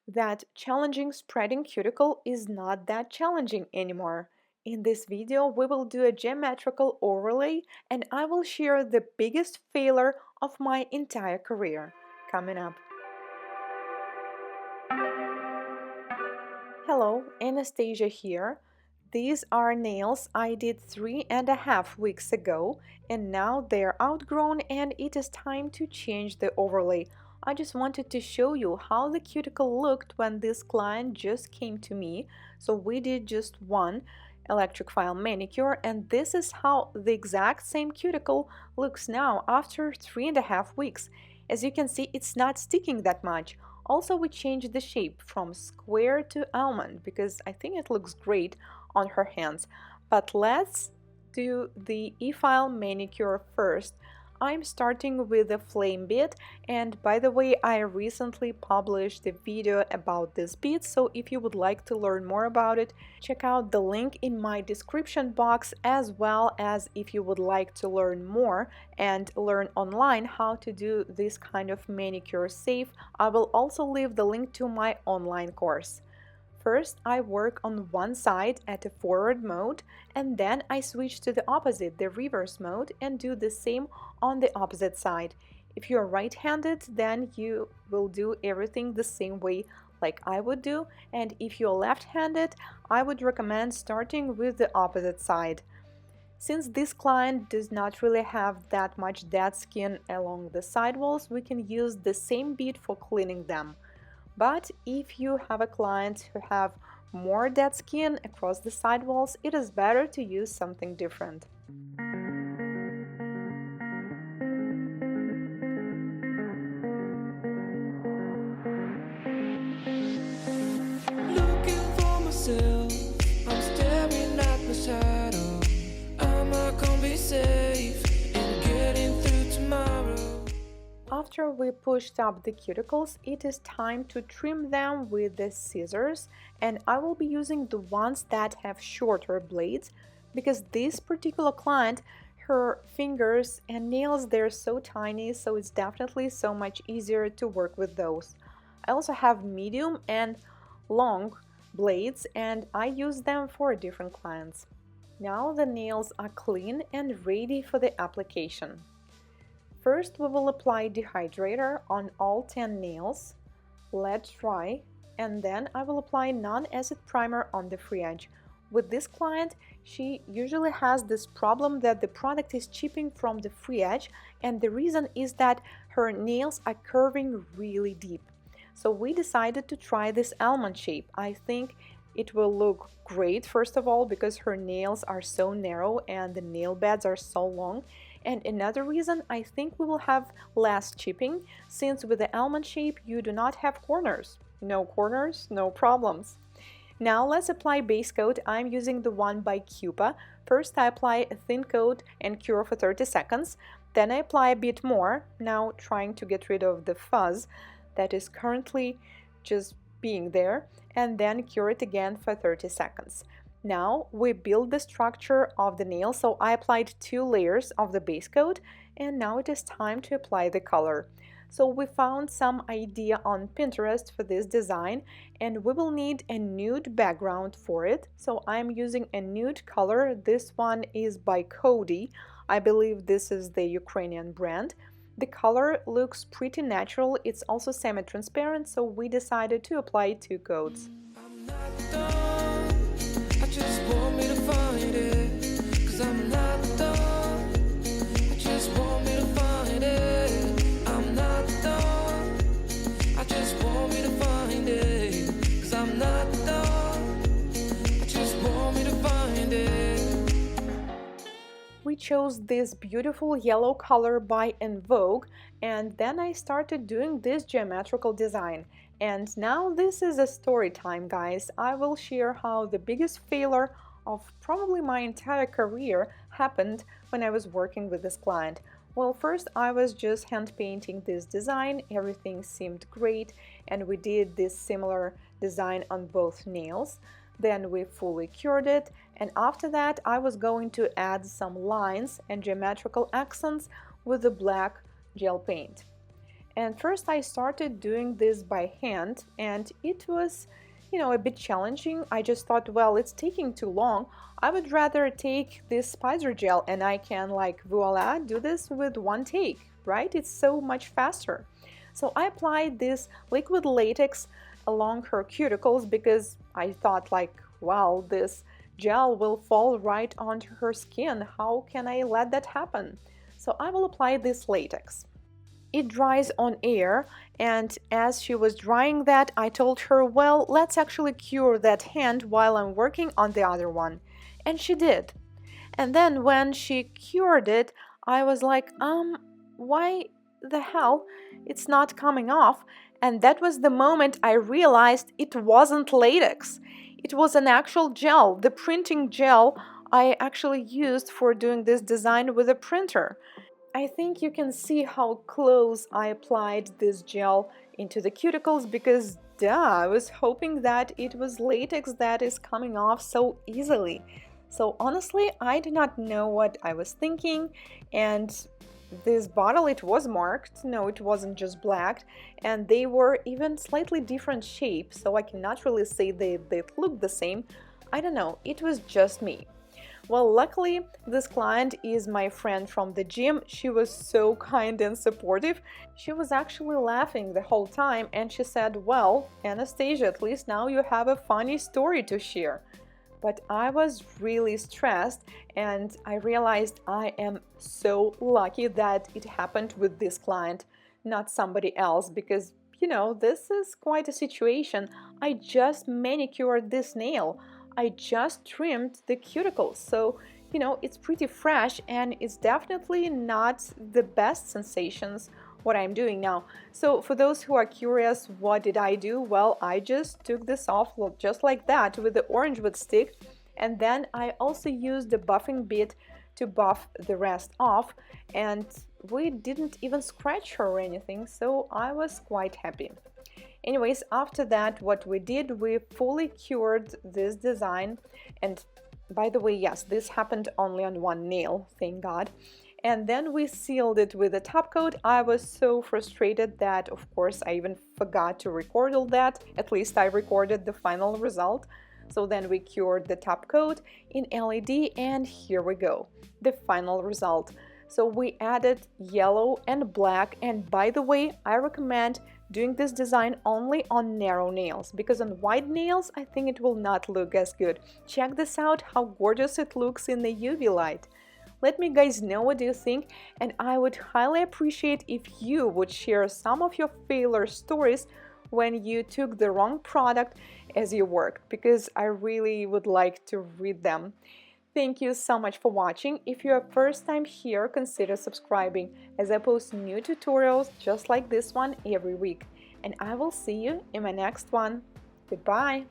that challenging spreading cuticle is not that challenging anymore. In this video, we will do a geometrical overlay and I will share the biggest failure of my entire career. Coming up. Hello, Anastasia here. These are nails I did 3.5 weeks ago, and now they're outgrown and it is time to change the overlay. I just wanted to show you how the cuticle looked when this client just came to me. So we did just one electric file manicure, and this is how the exact same cuticle looks now after 3.5 weeks. As you can see, it's not sticking that much. Also, we changed the shape from square to almond because I think it looks great on her hands. But let's do the e-file manicure first. I'm starting with a flame bead, and by the way, I recently published a video about this bead, so if you would like to learn more about it, check out the link in my description box, as well as if you would like to learn more and learn online how to do this kind of manicure safe, I will also leave the link to my online course. First, I work on one side at a forward mode, and then I switch to the opposite, the reverse mode, and do the same on the opposite side. If you're right-handed, then you will do everything the same way like I would do, and if you're left-handed, I would recommend starting with the opposite side. Since this client does not really have that much dead skin along the sidewalls, we can use the same bead for cleaning them. But if you have a client who have more dead skin across the sidewalls, it is better to use something different. Looking for myself, I'm staring at my shadow. Am I gonna be safe in getting through tomorrow? After we pushed up the cuticles, it is time to trim them with the scissors, and I will be using the ones that have shorter blades because this particular client, her fingers and nails, they're so tiny, so it's definitely so much easier to work with those. I also have medium and long blades, and I use them for different clients. Now the nails are clean and ready for the application. First, we will apply dehydrator on all 10 nails, let dry, and then I will apply non-acid primer on the free edge. With this client, she usually has this problem that the product is chipping from the free edge, and the reason is that her nails are curving really deep. So we decided to try this almond shape. I think it will look great, first of all, because her nails are so narrow and the nail beds are so long. And another reason, I think we will have less chipping, since with the almond shape you do not have corners. No corners, no problems. Now let's apply base coat. I'm using the one by Cupa. First I apply a thin coat and cure for 30 seconds. Then I apply a bit more, now trying to get rid of the fuzz that is currently just being there, and then cure it again for 30 seconds. Now we build the structure of the nail, so I applied 2 layers of the base coat, and now it is time to apply the color. So we found some idea on Pinterest for this design, and we will need a nude background for it. So I'm using a nude color. This one is by Cody. I believe this is the Ukrainian brand. The color looks pretty natural. It's also semi-transparent, so we decided to apply 2 coats. I'm not done. I just want me to find it, 'cause I'm not done. I just want me to find it. I'm not done. I just want me to find it, 'cause I'm not done. I just want me to find it. We chose this beautiful yellow color by En Vogue, and then I started doing this geometrical design. And now this is a story time, guys. I will share how the biggest failure of probably my entire career happened when I was working with this client. Well, first I was just hand painting this design, everything seemed great, and we did this similar design on both nails. Then we fully cured it, and after that I was going to add some lines and geometrical accents with the black gel paint. And first I started doing this by hand, and it was, a bit challenging. I just thought, well, it's taking too long. I would rather take this spider gel and I can, like, voila, do this with one take, right? It's so much faster. So I applied this liquid latex along her cuticles because I thought, like, well, this gel will fall right onto her skin. How can I let that happen? So I will apply this latex. It dries on air, and as she was drying that, I told her, well, let's actually cure that hand while I'm working on the other one. And she did. And then when she cured it, I was like, why the hell? It's not coming off. And that was the moment I realized it wasn't latex. It was an actual gel, the printing gel I actually used for doing this design with a printer. I think you can see how close I applied this gel into the cuticles because, duh, I was hoping that it was latex that is coming off so easily. So honestly, I do not know what I was thinking, and this bottle, it was marked. No, it wasn't just black, and they were even slightly different shapes, so I cannot really say they look the same. I don't know, it was just me. Well, luckily, this client is my friend from the gym. She was so kind and supportive. She was actually laughing the whole time, and she said, well, Anastasia, at least now you have a funny story to share. But I was really stressed, and I realized I am so lucky that it happened with this client, not somebody else, because this is quite a situation. I just manicured this nail. I just trimmed the cuticles, so it's pretty fresh, and it's definitely not the best sensations what I'm doing now. So for those who are curious, what did I do? Well, I just took this off just like that with the orange wood stick, and then I also used the buffing bit to buff the rest off, and we didn't even scratch her or anything, so I was quite happy. Anyways, after that, what we did, we fully cured this design. And by the way, yes, this happened only on one nail, thank God. And then we sealed it with a top coat. I was so frustrated that, of course, I even forgot to record all that. At least I recorded the final result. So then we cured the top coat in LED, and here we go, the final result. So we added yellow and black, and by the way, I recommend doing this design only on narrow nails, because on wide nails I think it will not look as good. Check this out, how gorgeous it looks in the UV light. Let me guys know what do you think, and I would highly appreciate if you would share some of your failure stories when you took the wrong product as you worked, because I really would like to read them. Thank you so much for watching. If you're first time here, consider subscribing, as I post new tutorials just like this one every week. And I will see you in my next one. Goodbye!